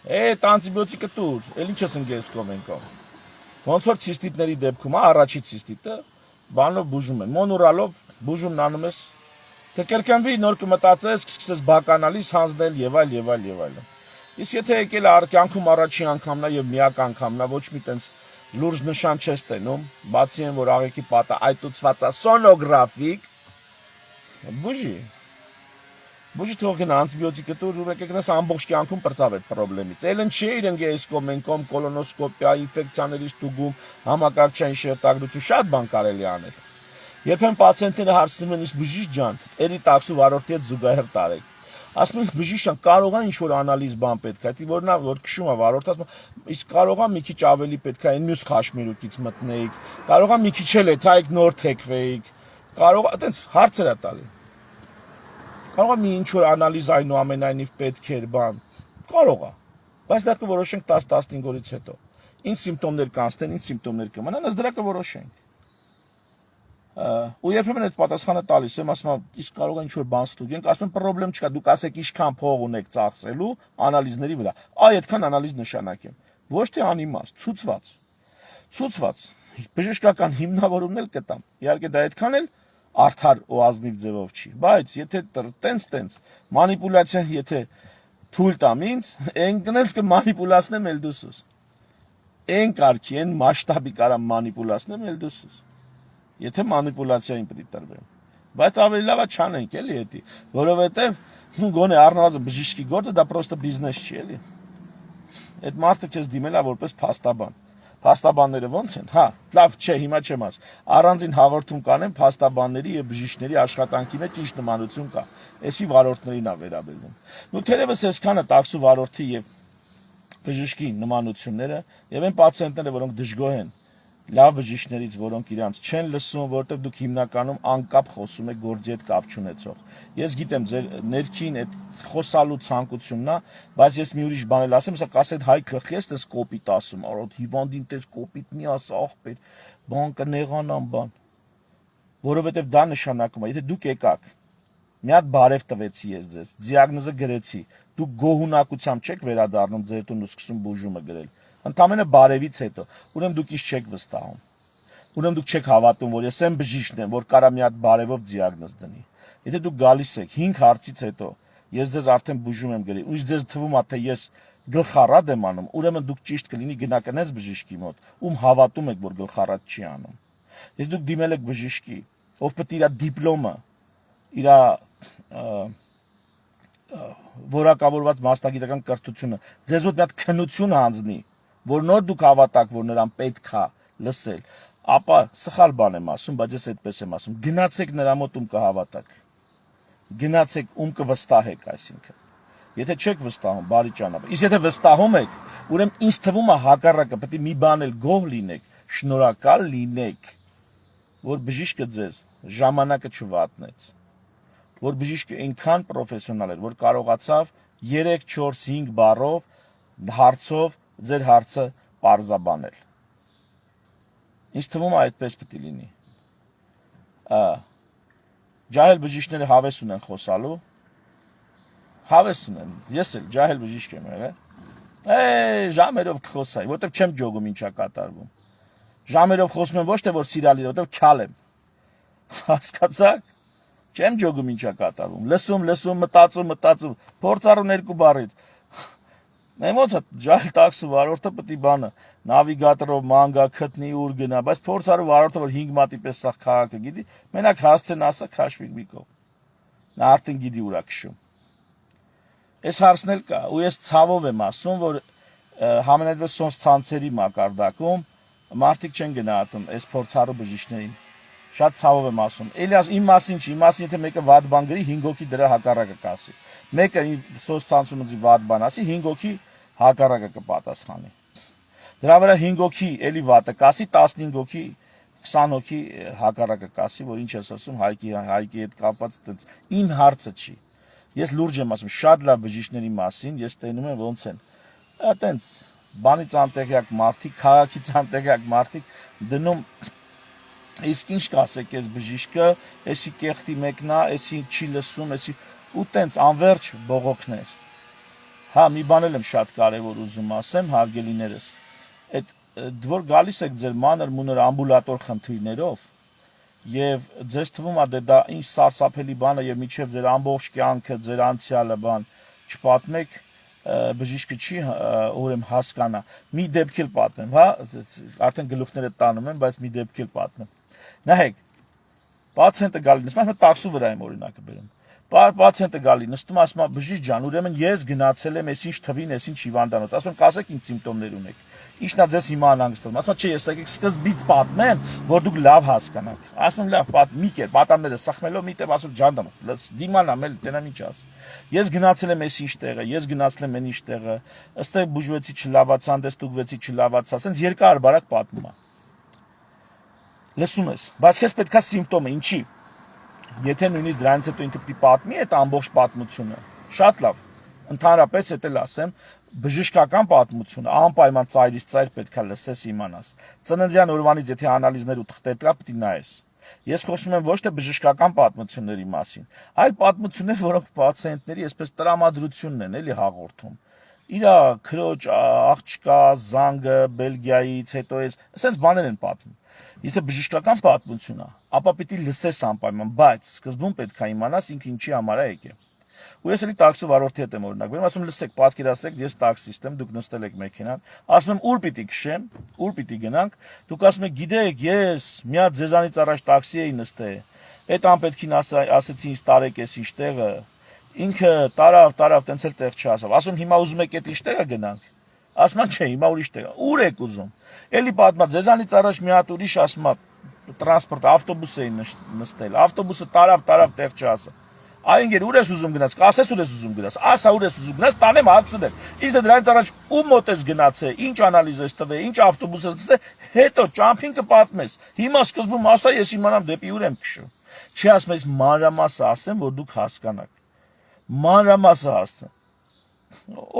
անտիբիոտիկը տուր, էլ ինչ ես ընկես կոմենկով։ Ոնց որ ցիստիտների դեպքում առաջի ցիստիտը բանով բուժում են, մոնուրալով բուժումն անում ես, թե կրկնվի նոր կմտածես, սկսես բականալիս հանձնել եւ այլ։ Իսկ եթե եկել կյանքում առաջի անգամն է եւ միակ անգամն է, ոչ մի տենց լուրջ նշան չես տենում, բացի այն որ աղեկի պատը այտուցված է սոնոգրաֆիկ, բուժի թող գնա անտիբիոտիկը տուր, ու եկնես ամբողջ կյանքում պրծավ այդ խնդրից։ Ելն չի իրենք էսկոմենկոմ, կոլոնոսկոպիա, ինֆեկցիաների ստուգում, համակարգչային շերտագրություն, շատ բան կարելի անել։ Երբեմն պացիենտները հարցնում են, իսկ բժիշկ ջան, երի տաքսու վարորդի հետ զուգահեռ տարեք։ Ասում են բժիշկ կարող է ինչ որ անալիզ բան պետք է, դի որ նա որ քշում է վարորդը, ասում իսկ կարող է մի քիչ ավելի պետք է այն մյուս քաշմիրուկից մտնեիք, կարող է մի քիչ էլ է թայք նոր թեքվեիք, կարող է այտենց հարցեր է տալի։ Կարող է մի ինչ որ անալիզ այնուամենայնիվ պետք էր, բան։ Կարող է։ Բայց դա կորոշենք 10-15 օրից հետո։ Ինչ սիմպտոմներ կանցնեն, ինչ սիմպտոմներ կմնան, ըստ դրա կորոշենք։ Ու երբեմն այդ պատասխանը տալիս եմ, ասում եմ, իսկ կարող է ինչ որ բան ստուգենք, ասում եմ, պրոբլեմ չկա, դուք ասեք ինչքան փող ունեք ծախսելու անալիզների վրա։ Այ այդքան անալիզ նշանակեմ։ Ոչ թե անիմաստ, ցուցված։ Բժշկական հիմնավորումն էլ կտամ։ Իհարկե դա այդքան էլ արդար ու ազնիվ ձևով չի, բայց եթե տենց մանիպուլյացիան եթե թույլ տամ ինձ, այն կնես կմանիպուլացնեմ էլ դուսուս։ Այն կարգի, այն մասշտաբի կարամ մանիպուլացնեմ էլ դուսուս։ Եթե մանիպուլացիային պետք է տրվեմ։ Բայց ավելի լավ է չանենք էլի էդի, որովհետև գոնե առնվազն բժշկի գործը դա պրոստը բիզնես չի էլի։ Այդ մարդը քեզ դիմել է որպես փաստաբան։ Փաստաբանները ոնց են։ Հա, լավ չէ, հիմա չեմ ասի։ Առանձին հաղորդում կանեմ փաստաբանների եւ բժիշկների աշխատանքի մեջ ինչ նմանություն կա։ Էսի վարորդներին է վերաբերվում։ Ու թերևս այսքանը տաքսու վարորդի եւ բժշկի նմանությունները եւ այն պացիենտները, որոնք դժգոհ են լավ բժիշկներից, որոնք իրանց չեն լսում, որովհետև դուք հիմնականում անկապ խոսում եք գործի հետ կապ չունեցող։ Ես գիտեմ ձեր ներքին այդ խոսալու ցանկությունն է, բայց ես մի ուրիշ բան էլ ասեմ, սա կասեն հայ քխի ես տես կոպիտ ասում, առոտ հիվանդին տես կոպիտ մի ասա, ախպեր, բան կնեղանան բան։ Որովհետև դա նշանակում է, եթե դուք եկաք, մի հատ բարև տվեցի ես ձեզ, դիագնոզը գրեցի, դուք գոհունակությամբ չեք վերադառնում ձեր տուն ու սկսում բուժումը գրել։ Ընդամենը բարևից հետո, ուրեմն դուք ինչ չեք վստահում։ Ուրեմն դուք չեք հավատում, որ ես եմ բժիշկն եմ, որ կարա մի հատ բարևով դիագնոզ դնի։ Եթե դուք գալիս եք 5 հարցից հետո, ես ձեզ արդեն բուժում եմ գրել, ու ձեզ թվում է, թե ես գլխառատ եմ անում, ուրեմն դուք ճիշտ կլինի գնահատես բժշկի մոտ, ում հավատում եք, որ գլխառատ չի անում։ Եթե դուք դիմել եք բժշկի, ով պետք է իր դիպլոմը, իր որակավորված մասնագիտական կրթությունը, ձեզ մոտ մի հատ քննություն հանձնի, որ նոր դուք հավատաք, որ նրան պետք է լսել, ապա սխալ բան եմ ասում, բայց ես այդպես եմ ասում, գնացեք նրա մոտ ում կհավատաք, գնացեք ում կվստահեք, այսինքն, եթե չեք վստահում, բարի ճանապարհ, իսկ եթե վստահում եք, ուրեմն ինձ թվում է հակառակը, պետք է մի բան էլ գոհ լինեք, շնորհակալ լինեք, որ բժիշկը ձեզ ժամանակը չվատնեց, որ բժիշկը այնքան պրոֆեսիոնալ էր, որ կարողացավ 3, 4, 5 բառով հարցով ձեր հարցը պարզաբանել։ Ինձ թվում է այդպես պետք է լինի։ Ջահել բժիշկները հավես ունեն խոսալու։ Հավես ունեն։ Ես էլ ջահել բժիշկ եմ եղել։ Ժամերով կխոսայի, որտեվ չեմ ջոգում ինչա կատարվում։ Ժամերով խոսում եմ ոչ թե որ սիրալիր, որտեվ քյալ եմ։ Հասկացաք։ Չեմ ջոգում ինչա կատարվում։ Լսում, մտածում, փորձառու 2 բառից։ Ոնց է ջահել տաքսու վարորդը պետք է բանը նավիգատորով մանգա գտնի ուր գնա, բայց փորձառու վարորդը որ 5 մատի պես սա քաղաքը գիտի, մենակ հասցեն ասա քաշվի մի կողմ։ Նա արդեն գիտի ուր է քշում։ Այս հարցն էլ կա, ու ես ցավով եմ ասում, որ համենայնպես սոնց ցանցերի մակարդակում մարդիկ չեն գնահատում այս փորձառու բժիշկներին։ Շատ ցավով եմ ասում։ Էլի իմ մասին չի, իմ մասին եթե մեկը վատ բան գրի, 5 հոգի դրա հակառակը կասի։ Մեկը սոցցանցում ինձ վատ բան ասի, 5 հոգի հակառակը կպատասխանի։ Դրա վրա 5 հոգի էլի վատը կասի, 15 հոգի, 20 հոգի հակառակը կասի, որ ինչ ես ասում, հայկի հետ կապված այդպես։ Իմ հարցը չի։ Ես լուրջ եմ ասում, շատ լավ բժիշկների մասին, ես տենում եմ ոնց են։ Այտենց բանից անտեղյակ մարդիկ, քաղաքից անտեղյակ մարդիկ դնում իսկ ինչ կասեք այս բժիշկը, էսի կեղտի մեկնա, էսի չի լսում, էսի ու տենց անverջ բողոքներ։ Հա, մի բան եմ շատ կարևոր ուզում ասեմ, հարգելիներս։ Այդ որ գալիս եք ձեր մանր մունր ամբուլատոր խնդիրներով եւ ձեզ թվում է դա ինչ սարսափելի բան է եւ միջև ձեր ամբողջ կյանքը, ձեր անցյալը բան չպատմեք, բժիշկը չի ուրեմն հասկանա։ Մի դեպք էլ պատմեմ, հա, արդեն գլուխները տանում եմ, բայց մի դեպք էլ պատմեմ։ Նայեք, պացիենտը գալի, նստում եմ տաքսու վրա եմ օրինակը բերում։ Պացիենտը գալի, նստում ասում է բժիշկ ջան, ուրեմն ես գնացել եմ այսինչ թվին, այսինչ հիվանդանոց, ասում եմ կասեք ինչ սիմպտոմներ ունեք։ Ինչն է ձեզ հիմա անհանգստացնում։ Ասում չէ, ես եկեք սկզբից պատմեմ, որ դուք լավ հասկանաք։ Ասում լավ, մի կեր, պատամները սխմելով միտեղ ասում ջանդամ, դիմանամ էլ տենամ ինչ ասում։ Ես գնացել եմ այսինչ տեղը, ես գնացել եմ այնիշ տեղը, ըստեղ բուժվեցի չլավացա, հանդես ստուգվեցի չլավացա, ասենց երկար բարակ պատմում է։ Լսում ես, բայց քեզ պետքա սիմպտոմը, ինչի։ Եթե նույնիսկ դրանից հետո ինքը պիտի պատմի այդ ամբողջ պատմությունը, շատ լավ։ Ընդհանրապես դա էլ ասեմ, բժշկական պատմությունը անպայման ծայրից ծայր պետքա լսես իմանաս։ Ծննդյան օրվանից եթե անալիզներ ու թղթեր կա, պիտի նայես։ Ես խոսում եմ ոչ թե բժշկական պատմությունների մասին, այլ պատմություններ, որոնք պացիենտների այսպես տրամադրությունն են էլի հաղորդում։ Իրա քրոջ աղջկա զանգը Բելգիայից հետո այսպես բաներ են պատմում։ Եթե բժշկական պատմություն է, ապա պիտի լսես անպայման, բայց սկզբում պետքա իմանաս ինքը ինչի համար է եկել։ Ու ես էլի տաքսու վարորդի հետ եմ օրինակ բերում, ասում լսեք, պատկերացրեք, ես տաքսիստ եմ, դուք նստել եք մեքենան, ասում եմ ուր պիտի քշեմ, ուր պիտի գնանք, դուք ասում եք գիտեք, ես մի հատ ձեզանից առաջ տաքսի էի նստել, այդ անպետքին ասեցի ինձ տարեք էս ինչ տեղը, ինքը տարավ, տենց էլ տեղ չասավ, ասում հիմա ուզում եք այդ ինչ տեղը գնանք, ասում են չէ, հիմա ուրիշ տեղ, ուր եք ուզում, էլի պատմա, ձեզանից առաջ մի հատ ուրիշ ասում է տրանսպորտ ավտոբուս էի նստել, ավտոբուսը տարավ տեղ չասա։ Այն գեր ուր ես ուզում գնաց, ասես ուր ես ուզում գնաց, ասա ուր ես ուզում գնաց, տանեմ հասցնեմ։ Իսկ դրանից առաջ ում մոտ ես գնացել, ինչ անալիզ ես տվել, ինչ ավտոբուս ես ցտել, հետո ճամփին կպատմես։ Հիմա սկզբում ասա ես իմանամ դեպի ուր եմ քշում։ Չի ասում ես մանրամասը ասեմ, որ դուք հասկանաք։ Մանրամասը ասեմ։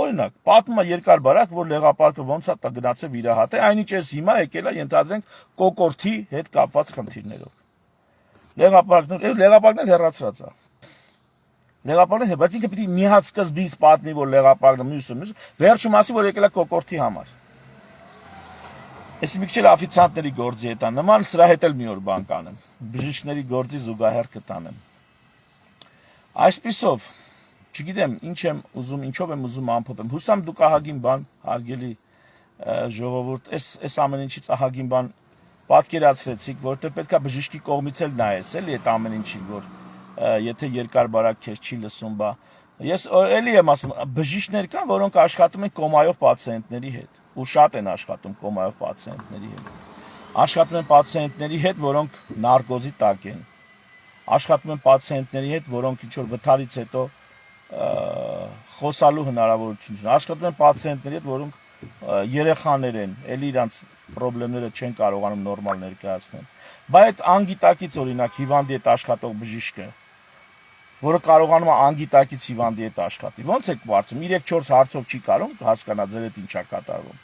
Օրինակ, պատմում է երկար բարակ, որ լեղապարկը ոնց է գնացել վիրահատել, այնինչ ես հիմա եկել է ենթադրենք կոկորտի հետ կապված խնդիրներով։ Լեղապարկն էլ հեռացրած է։ Լեղապարկն, բայց ինքը պիտի մի հատ սկզբից պատմի, որ լեղապարկը մյուսը, վերջում ասի, որ եկել է կոկորտի համար։ Ես մի քիչ օֆիցիանտների գործի հետ նման, սրա հետ էլ մի օր բան կանեմ, բժիշկների գործի զուգահեռ կտանեմ։ Այսպիսով, չգիտեմ, ինչով եմ ուզում ամփոփեմ։ Հուսամ դուք ահագին բան, հարգելի ժողովուրդ, այս ամեն ինչից ահագին բան պատկերացրեցիք, որտեղ պետքա բժշկի կողմից էլ նայես, էլի այդ ամեն ինչին, որ եթե երկար բարակ քեզ չի լսում, բա ես էլի եմ ասում, բժիշկներ կան, որոնք աշխատում են կոմայով պացիենտների հետ, ու շատ են աշխատում կոմայով պացիենտների հետ։ Աշխատում են պացիենտների հետ, որոնք նարկոզի տակ են։ Աշխատում են պացիենտների հետ, որոնք ինչ որ վթարից հետո խոսալու հնարավորություն ունեն։ Աշխատում են պացիենտների հետ, որոնք երեխաներ են, էլի իրանց խնդիրները չեն կարողանում նորմալ ներկայացնել։ Բայց այդ անգիտակից օրինակ հիվանդի հետ աշխատող բժիշկը, որը կարողանում է անգիտակից հիվանդի հետ աշխատի, ո՞նց եք կարծում, 3-4 հարցով չի կարող հասկանա ձեր հետ ինչա կատարվում։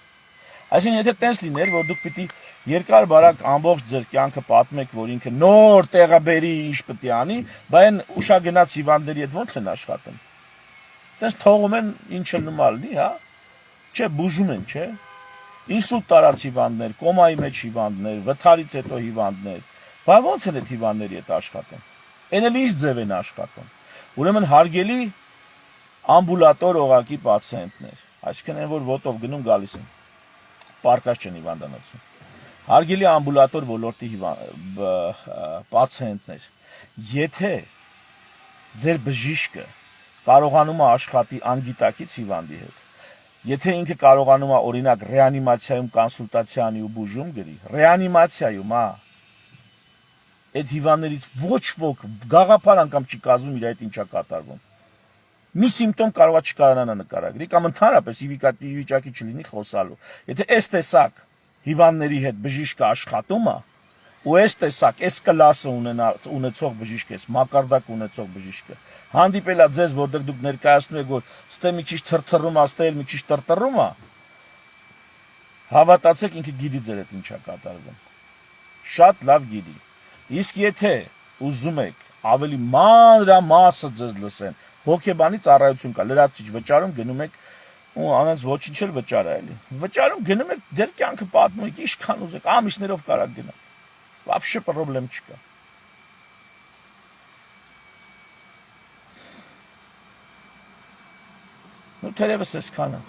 Այսինքն եթե տես լիներ, որ դուք պիտի երկար բարակ ամբողջ ձեր կյանքը պատմեք, որ ինքը նոր տեղը բերի, ինչ պետք է անի, բայց ուշագնաց հիվանդների հետ ո՞նց են աշխատում։ Տես թողում են ինչը նոմալ լինի, հա։ Չէ, բուժում են, չէ։ Ինսուլտ տարած հիվանդներ, կոմայի մեջ հիվանդներ, վթարից հետո հիվանդներ, բայց ո՞նց են այդ հիվանդների հետ աշխատում։ Էն էլ ինչ ձև են աշխատում։ Ուրեմն հարգելի ամբուլատոր օղակի պացիենտներ, այսինքն այն որ ոտով գնում գալիս են, պարկած չեն հիվանդանոցում։ Հարգելի ամբուլատոր ոլորտի պացիենտներ, եթե ձեր բժիշկը կարողանում է աշխատի անգիտակից հիվանդի հետ, եթե ինքը կարողանում է օրինակ ռեանիմացիայում կոնսուլտացիա անի ու բուժում գրի, ռեանիմացիայում, այդ հիվանդներից ոչ ոք գաղափար անգամ չի կազմում իր այդ ինչա կատարվում։ Մի սիմպտոմ կարող է չկարանա նկարագրի կամ ընդհանրապես ի վիճակի չլինի խոսալու։ Եթե այս տեսակ հիվանդների հետ բժիշկը աշխատում է, ու այս տեսակ այս կլասը ունեցող բժիշկ է, մակարդակ ունեցող բժիշկը, հանդիպելա ձեզ, որտեղ դուք ներկայացնում եք, որ ստե մի քիչ թրթռում է, ստե մի քիչ տրտրում է, հավատացեք ինքը գիտի ձեր հետ ինչա կատարվում։ Շատ լավ գիտի։ Իսկ եթե ուզում եք ավելի մանրամասը ձեզ լսեն, հոգեբանի ծառայություն կա, լրացիչ վճարում գնում եք ու անոնց ոչինչ էլ վճարը էլի։ Վճարում գնում եք, ձեր կյանքը պատմում եք, ինչքան ուզեք, ամիսներով կարաք գնալ։ Вообще պրոբլեմ չկա։ Ну թերևս այսքանը։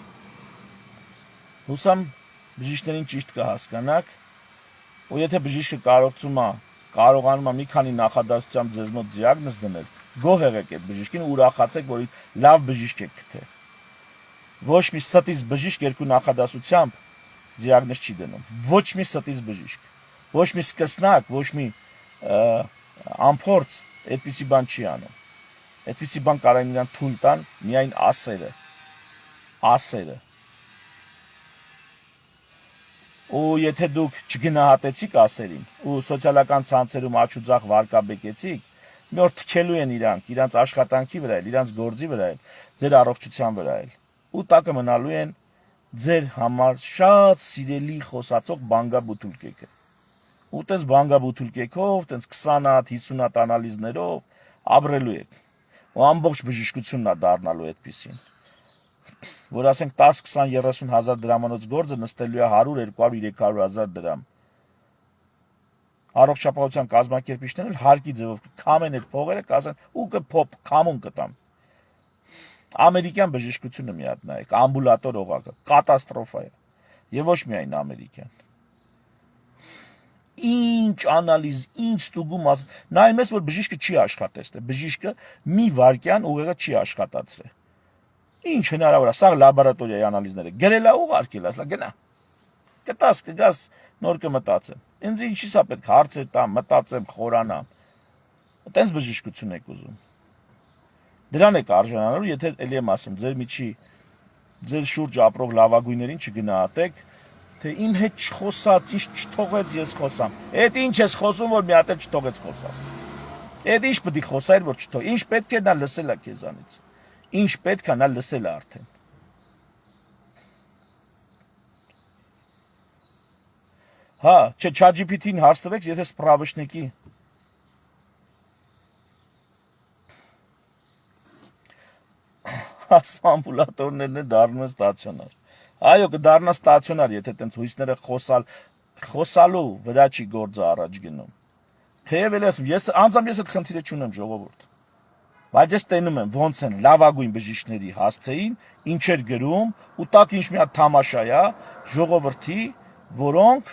Հուսամ բժիշկներին ճիշտ կհասկանաք, ու եթե բժիշկը կարողանում է մի քանի նախադասությամբ ձեզ մոտ դիագնոզ դնել, գոհ եղեք այդ բժիշկին ու ուրախացեք, որ լավ բժիշկ եք գտել։ Ոչ մի ստից բժիշկ երկու նախադասությամբ դիագնոզ չի դնում։ Ոչ մի ստից բժիշկ, ոչ մի սկսնակ, ոչ մի ամփորձ այդպիսի բան չի անում։ Այդպիսի բան կարող են իրան թույլ տան միայն ասերը։ Ու եթե դուք չգնահատեցիք ասերին ու սոցիալական ցանցերում աչուձախ վարկաբեկեցիք, մի օր թքելու են իրանց աշխատանքի վրա, իրանց գործի վրա, ձեր առողջության վրա, ու տակը մնալու են ձեր համար շատ սիրելի խոսածող բանգաբութուլկեքը։ Ու տես բանգաբութուլկեքով, տենց 20 հատ, 50 հատ անալիզներով ապրելու եք։ Ու ամբողջ բժշկությունն է դառնալու այդպեսին։ Որ ասենք 10, 20, 30 հազար դրամանոց գործը նստելու է 100, 200, 300 հազար դրամ։ Առողջապահության կազմակերպիչներն հարկի ձևով կամեն այդ փողերը կասեն ու կփոփ կամուն կտամ։ Ամերիկյան բժշկությունը մի հատ նայեք, ամբուլատոր օղակը, կատաստրոֆա է։ Եվ ոչ միայն ամերիկյան։ Ինչ անալիզ, ինչ ստուգում ասում, նայում ես, որ բժիշկը չի աշխատեցել, բժիշկը մի վայրկյան ուղեղը չի աշխատացրել։ Ինչ հնարավոր է, սա լաբորատորիայի անալիզները, գրել է ուղարկել, ասලා գնա։ Կտաս, կգաս, նոր կմտածեմ։ Ինձ ինչի՞ս է պետք հարցեր տամ, մտածեմ, խորանամ։ Այտենց բժշկություն եք ուզում։ Դրան եք արժանանալու, եթե ելի եմ ասում, ձեր միջի, ձեր շուրջ ապրող լավագույններին չգնահատեք, թե իմ հետ չխոսած, ինչ չթողեց ես խոսամ։ Էդ ինչ ես խոսում, որ մի հատ էլ չթողեց խոսալ։ Էդ ինչ պետք է խոսայր, որ չթող։ Ինչ պետք է նա լսել է քեզանից։ Ինչ պետք է նա լսել է արդեն։ Հա, չէ, ChatGPT-ին հարց տվեք, եթե սպրավշնիկի ամբուլատորներն է դառնում են ստացիոնար։ Այո, կդառնա ստացիոնար, եթե տենց հույսները խոսալու վրա չի գործը առաջ գնում։ Թեև ես անձամբ ես այդ խնդիրը չունեմ, ժողովուրդ։ Բայց ես տենում եմ ոնց են լավագույն բժիշկների հասցեին, ինչեր գրում, ու տակ ինչ մի հատ թամաշա է, ժողովրդի, որոնք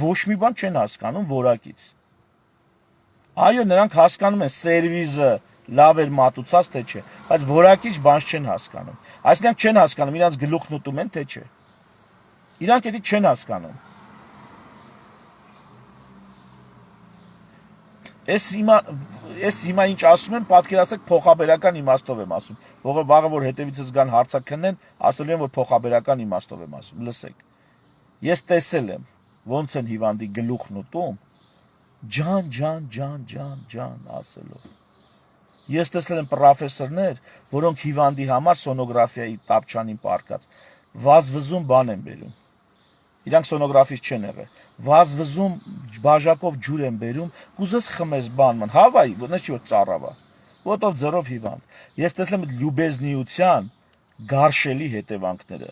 ոչ մի բան չեն հասկանում որակից։ Այո, նրանք հասկանում են սերվիզը լավ էր մատուցած, թե չէ, բայց որակից բան չեն հասկանում։ Այսինքն չեն հասկանում, իրանց գլուխն ուտում են, թե չէ։ Իրանք էդի չեն հասկանում։ Ես հիմա ինչ ասում եմ, պատկերացրեք փոխաբերական իմաստով եմ ասում։ Վաղը որ հետևիցս գան հարցաքննեն, ասելու են, որ փոխաբերական իմաստով եմ ասում։ Լսեք։ Ես տեսել եմ, ոնց են հիվանդի գլուխն ուտում, ջան ասելով։ Ես տեսել եմ պրոֆեսորներ, որոնք հիվանդի համար սոնոգրաֆիայի տապչանին պարկած վազվզում բան են բերում։ Իրանք սոնոգրաֆիստ չեն եղել։ Վազվզում բաժակով ջուր են բերում, կուզես խմես բանման, հավայ, ոչ որ ծառավա։ Ոտով ձեռով հիվանդ։ Ես տեսել եմ լյուբեզնիության գարշելի հետևանքները։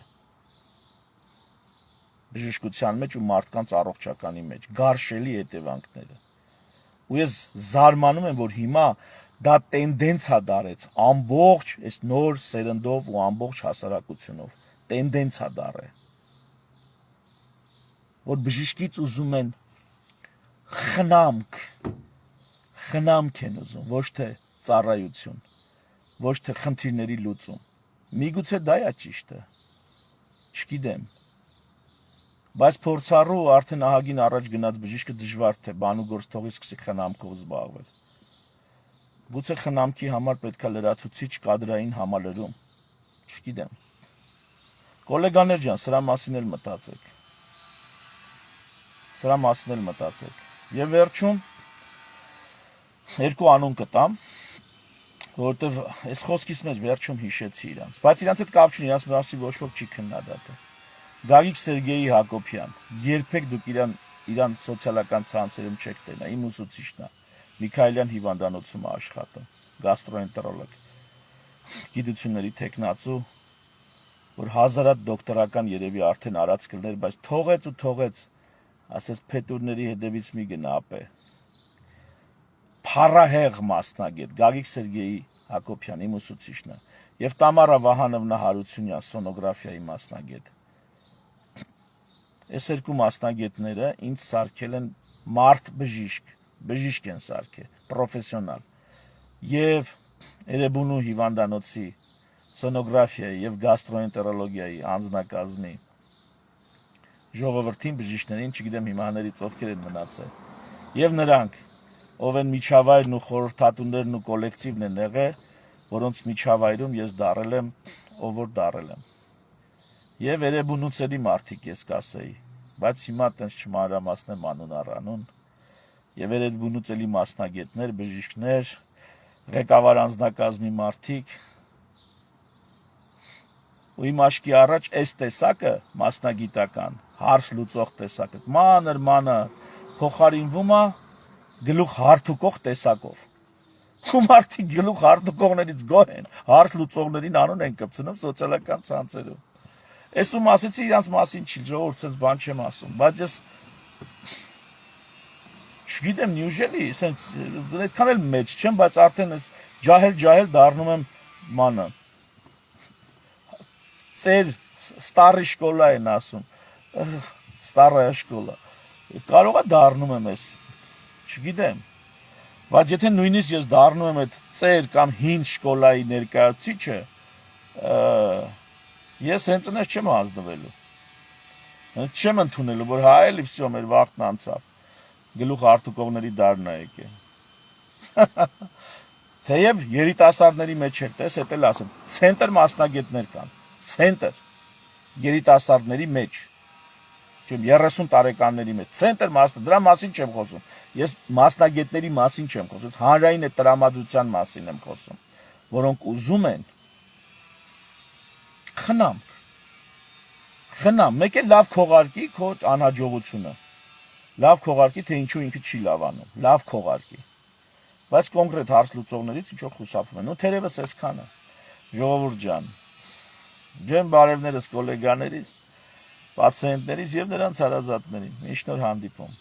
Բժշկության մեջ ու մարդկանց առողջականի մեջ գարշելի հետևանքները։ Ու ես զարմանում եմ, որ հիմա դա տենդենցա դարեց ամբողջ այս նոր սերնդով ու ամբողջ հասարակությունով տենդենցա դարը որ բժիշկից ուզում են խնամք են ուզում, ոչ թե ծառայություն, ոչ թե խնդիրների լուծում։ Միգուցե դա է ճիշտը, չգիտեմ, բայց փորձառու արդեն ահագին առաջ գնաց բժիշկը դժվար թե բանուգործ թողի սկսի խնամքով զբաղվել։ Գուցե խնամքի համար պետք է լրացուցիչ կադրային համալրում, չգիտեմ։ Գոլեգաներ ջան, սրա մասին էլ մտածեք։ Եվ վերջում երկու անուն կտամ, որովհետև այս խոսքից մեջ վերջում հիշեցի իրանց, բայց իրանց հետ կապ չունի, իրանց մասին ոչ ոք չի քննադատել։ Գագիկ Սերգեյի Հակոբյան, երբեք դուք իրան սոցիալական ցանցերում չեք տեսնա, իմ ուսուցիչն է, Միքայելյան հիվանդանոցում աշխատում, գաստրոենտերոլոգ, գիտությունների տեխնացու, որ հազարատ դոկտորական երևի արդեն արած կլներ, բայց թողեց, ասես փետուրների հետևից մի գնա ապե։ Փառահեղ մասնագետ, Գագիկ Սերգեյի Հակոբյան, իմ ուսուցիչն է, եւ Տամարա Վահանովնա Հարությունյան, սոնոգրաֆիայի մասնագետ։ Այս երկու մասնագետները ինձ սարքել են մարդ բժիշկ են սարքել, պրոֆեսիոնալ։ Եվ Էրեբունու հիվանդանոցի սոնոգրաֆիայի եւ գաստրոենտերոլոգիայի անձնակազմի ժողովրդին բժիշկներին, չգիտեմ հիմա հներից ովքեր են մնացել։ Եվ նրանք, ով են միջավայրն ու խորհրդատուներն ու կոլեկտիվն են եղել, որոնց միջավայրում ես դարել եմ, ով որ դարել եմ։ Եվ Էրեբունուցերի մարդիկ ես կասեի, բայց հիմա տենց չմանրամասնեմ անուն առանուն։ Եվ Էրեբունուցելի մասնագետներ, բժիշկներ, ղեկավար անձնակազմի մարդիկ ու իմ աչքի առաջ այս տեսակը մասնագիտական հարց լուծող տեսակը մանր փոխարինվում է գլուխ հարթուկող տեսակով ու մարդիկ գլուխ հարթուկողներից գոհ են հարց լուծողներին անուն են կպցնում սոցիալական ցանցերում ես ում ասեցի իրանց մասին չի ժողովուրդ sense բան չեմ ասում բայց ես չգիտեմ նյուժելի sense այդքան էլ մեծ չեմ բայց արդեն ես ջահել դառնում եմ մանը ծեր ստարի շկոլա են ասում ստարայա շկոլա կարող է դառնում եմ ես չգիտեմ բայց եթե նույնիսկ ես դառնում եմ այդ ծեր կամ հին շկոլայի ներկայացուցիչը ես հենց այնպես չեմ ազնվելու հենց չեմ ընդունելու որ հա էլի վсё մեր վաղտն անցավ գլուխ արտուկողների դարն է եկել թեև երիտասարդների մեջ էլ տես էդ էլ ասեմ ցենտր մասնագետներ կան ցենտր երիտասարդների մեջ չեմ 30 տարեկանների մեջ ցենտր դրա մասին չեմ խոսում ես մասնագետների մասին չեմ խոսում հանրային այդ տրամադրության մասին եմ խոսում որոնք ուզում են խնամ մեկ էլ լավ քողարկի քո անհաջողությունը լավ քողարկի թե ինչու ինքը չի լավանում լավ քողարկի բայց կոնկրետ հարց լուծողներից ինչ որ խուսափում են ու թերևս այսքանը ժողովուրդ ջան ջեմ բարևներս գոլեգաներիս պացիենտներից եւ նրանց հարազատներին միշտ նոր հանդիպում